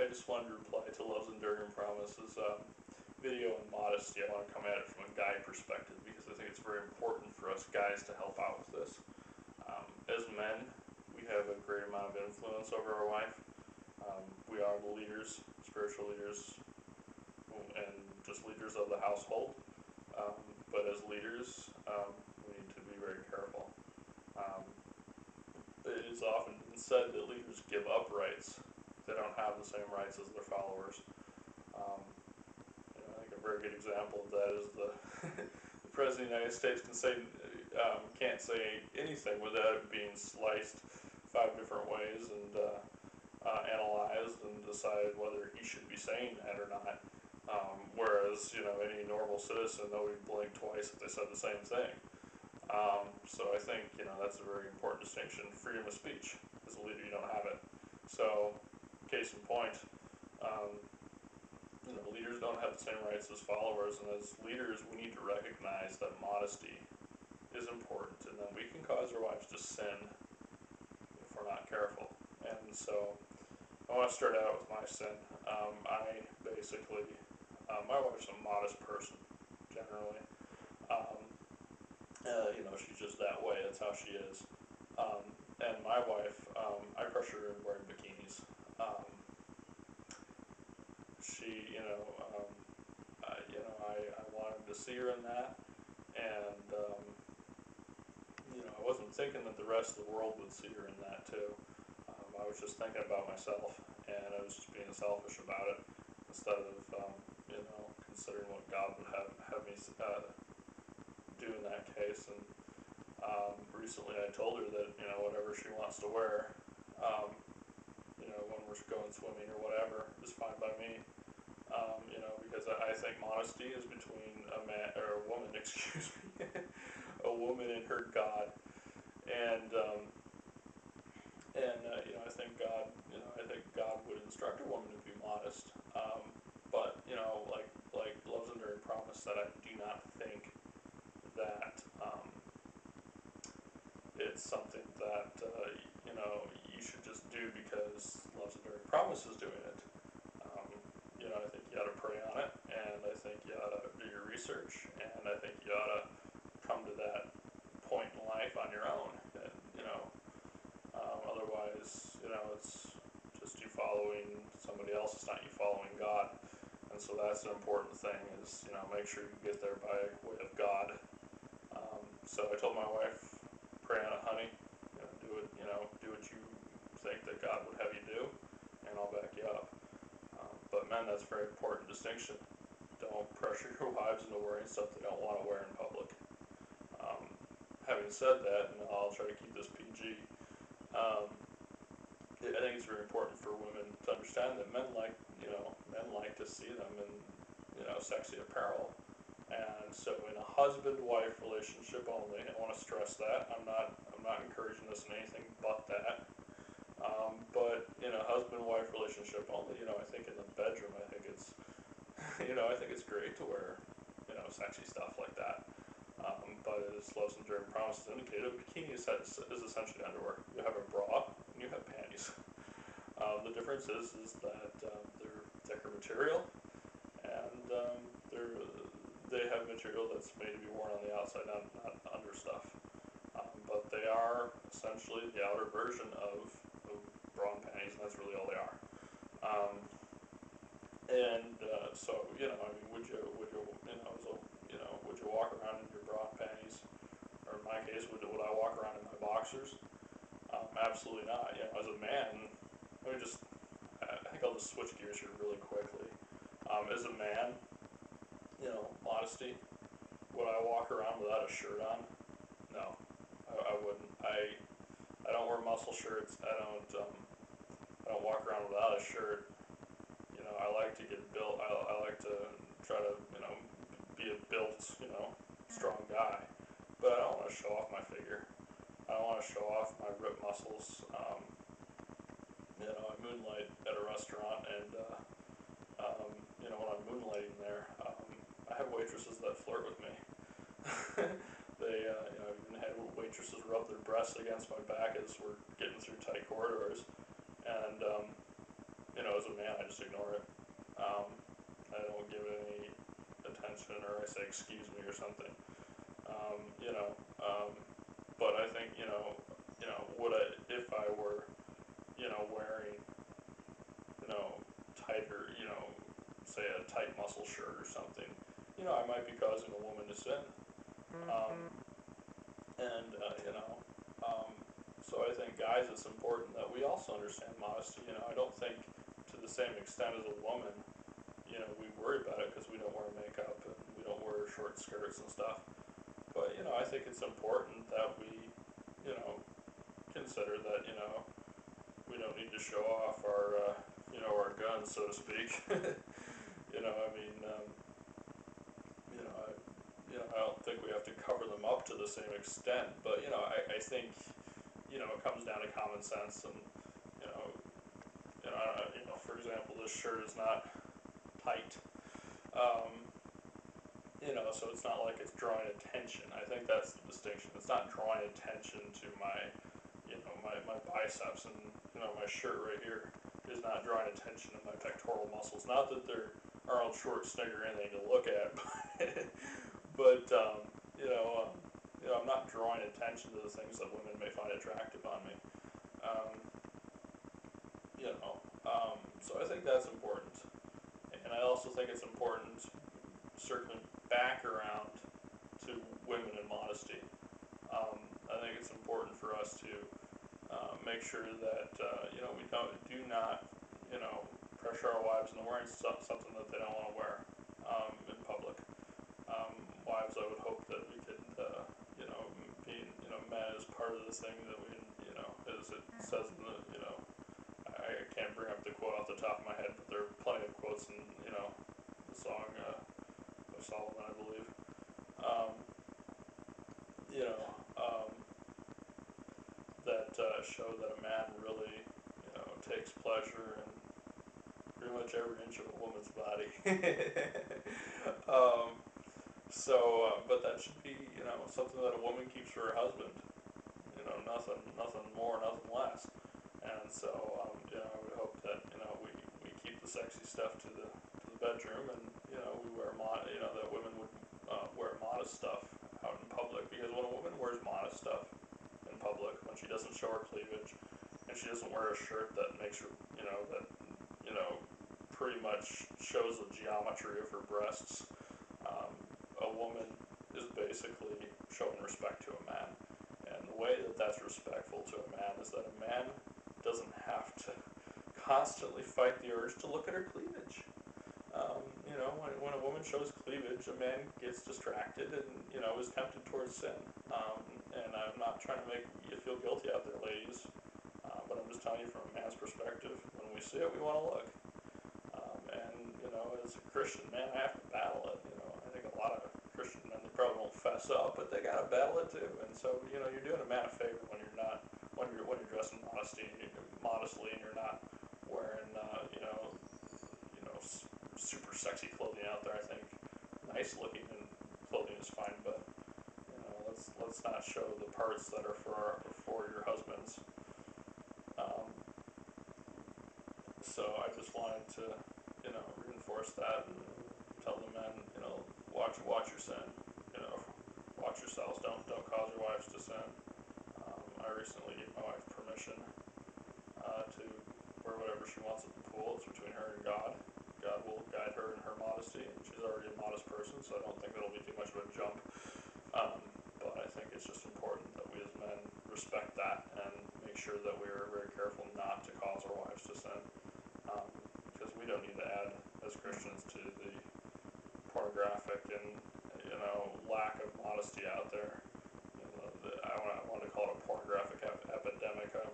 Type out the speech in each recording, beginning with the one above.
just wanted to reply to Lovesenduringpromise's video on modesty. I want to come at it from a guy perspective because I think it's very important for us guys to help out with this. As men, we have a great amount of influence over our wife. We are the leaders, spiritual leaders, and just leaders of the household. But as leaders, we need to be very careful. It is often been said that leaders give up rights. They don't have the same rights as their followers. I think a very good example of that is the President of the United States can't say anything without it being sliced 5 different ways and analyzed and decided whether he should be saying that or not. Whereas, any normal citizen, though, would blink twice if they said the same thing. So I think, that's a very important distinction. Freedom of speech. As a leader, you don't have it. So, case in point, leaders don't have the same rights as followers, and as leaders, we need to recognize that modesty is important, and then we can cause our wives to sin if we're not careful. And so, I want to start out with my sin. My wife's a modest person, generally. She's just that way. That's how she is. And my wife, I pressure her into wearing bikinis. I wanted to see her in that, and I wasn't thinking that the rest of the world would see her in that too. I was just thinking about myself, and I was just being selfish about it instead of considering what God would have me do in that case. And recently I told her that whatever she wants to wear, when we're going swimming or whatever, is fine by me. Because I think modesty is between a man or a woman, excuse me, a woman and her God, and I think God would instruct a woman to be modest. But like Love's Enduring Promise said, I do not think that it's something that you should just do because Love's Enduring Promise is doing it. I think you ought to pray on it, and I think you ought to do your research, and I think you ought to come to that point in life on your own. And otherwise, it's just you following somebody else. It's not you following God. And so that's an important thing is, make sure you get there by way of God. So I told my wife, pray on it, honey. Do what you think that God would have you do, and I'll back you up. But men, that's a very important distinction. Don't pressure your wives into wearing stuff they don't want to wear in public. Having said that, and I'll try to keep this PG, I think it's very important for women to understand that men like to see them in, sexy apparel. And so in a husband-wife relationship only, I want to stress that. I'm not encouraging this in anything but that. But in a husband-wife relationship only, I think in the bedroom, I think it's, I think it's great to wear, sexy stuff like that. But as Love's Enduring Promise indicated, a bikini is essentially underwear. You have a bra and you have panties. The difference is that they're thicker material, and they have material that's made to be worn on the outside, not under stuff. But they are essentially the outer version of bra and panties, and that's really all they are. So would you walk around in your bra and panties, or in my case, would I walk around in my boxers? Absolutely not. As a man, I think I'll just switch gears here really quickly. As a man, modesty. Would I walk around without a shirt on? No, I wouldn't. I don't wear muscle shirts. I don't walk around without a shirt. I like to get built. I like to try to be a built strong guy. But I don't want to show off my figure. I don't want to show off my ripped muscles. I moonlight at a restaurant, and when I'm moonlighting there, I have waitresses that flirt with me. I've even had waitresses rub their breasts against my back as we're getting through tight corridors, and as a man, I just ignore it. I don't give it any attention, or I say excuse me or something. Um, you know, um, but I think, would I, if I were, wearing, tighter, say a tight muscle shirt or something, I might be causing a woman to sin. Um, and, so I think, guys, it's important that we also understand modesty. I don't think to the same extent as a woman, we worry about it because we don't wear makeup and we don't wear short skirts and stuff. But, I think it's important that we, consider that, we don't need to show off our, our guns, so to speak. I mean, I don't think we have to cover them up to the same extent, but, I think, it comes down to common sense and, you know, for example, this shirt is not tight. So it's not like it's drawing attention. I think that's the distinction. It's not drawing attention to my, my biceps, and, my shirt right here is not drawing attention to my pectoral muscles. Not that they're Arnold Schwarzenegger or anything to look at, but I'm not drawing attention to the things that women may find attractive on me. Um, so I think that's important. And I also think it's important, circling back around to women and modesty. I think it's important for us to make sure that we do not pressure our wives into wearing something that they don't want to wear in public. Wives, I would hope that we could being men is part of this thing that we as it says in the I can't bring up the quote off the top of my head, but there are plenty of quotes in the song by Solomon, I believe. Um, you know, um, that show that a man really takes pleasure in pretty much every inch of a woman's body. But that should be something that a woman keeps for her husband. Nothing more, nothing less. And so, I would hope that we keep the sexy stuff to the bedroom, and we wear that women would wear modest stuff out in public, because when a woman wears modest stuff in public, when she doesn't show her cleavage, and she doesn't wear a shirt that makes her that pretty much shows the geometry of her breasts, a woman is basically showing respect to a man. And the way that that's respectful to a man is that a man doesn't have to constantly fight the urge to look at her cleavage. When a woman shows cleavage, a man gets distracted and, is tempted towards sin. And I'm not trying to make you feel guilty out there, ladies, but I'm just telling you from a man's perspective, when we see it, we want to look. As a Christian man, I have to battle it. I think a lot of Christian men, they probably won't fess up, but they gotta battle it too. And so, you're doing a man a favor when you're not, when you're dressing modestly, and you're not wearing, super sexy clothing out there. I think nice looking and clothing is fine, but let's not show the parts that are for your husbands. So I just wanted to, reinforce that and tell the men, watch your sin, watch yourselves, don't cause your wives to sin. I recently gave my wife permission to wear whatever she wants at the pool. It's between her and God. God will guide her in her modesty, and she's already a modest person, so I don't think that'll be too much of a jump. But I think it's just important that we as men respect that and make sure that we are very careful not to cause our wives to sin. Because we don't need to add, as Christians, to the pornographic and lack of modesty out there. I want to call it a pornographic epidemic. I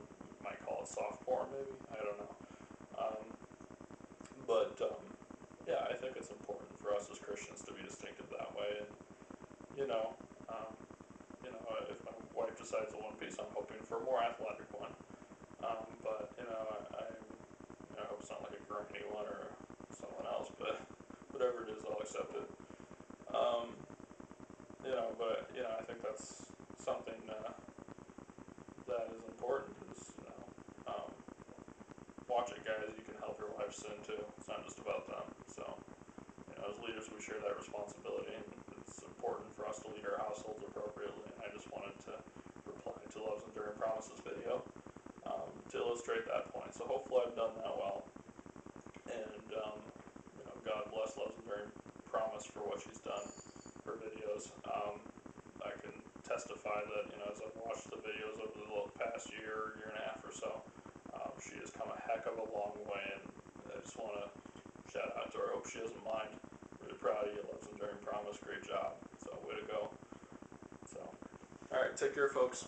might call it soft porn, maybe. I don't know. Yeah, I think it's important for us as Christians to be distinctive that way. And if my wife decides a one piece, I'm hoping for a more athletic one. But I hope it's not like a gurney one or someone else, but whatever it is, I'll accept it. I think that's something that is important. Is watch it, guys. You can help your wife wives sin too. It's not just about them. So, as leaders, we share that responsibility, and it's important for us to lead our households appropriately. And I just wanted to reply to Love's Enduring Promises video to illustrate that point. So hopefully I've done that well. And, God bless Love's Enduring Promise for what she's done for videos. I can testify that, as I've watched the videos over the past year and a half or so, she has come a heck of a long way, and I just want to shout out to her. I hope she doesn't mind. Really proud of you, Love's Enduring Promise. Great job. So, way to go. So, alright, take care, folks.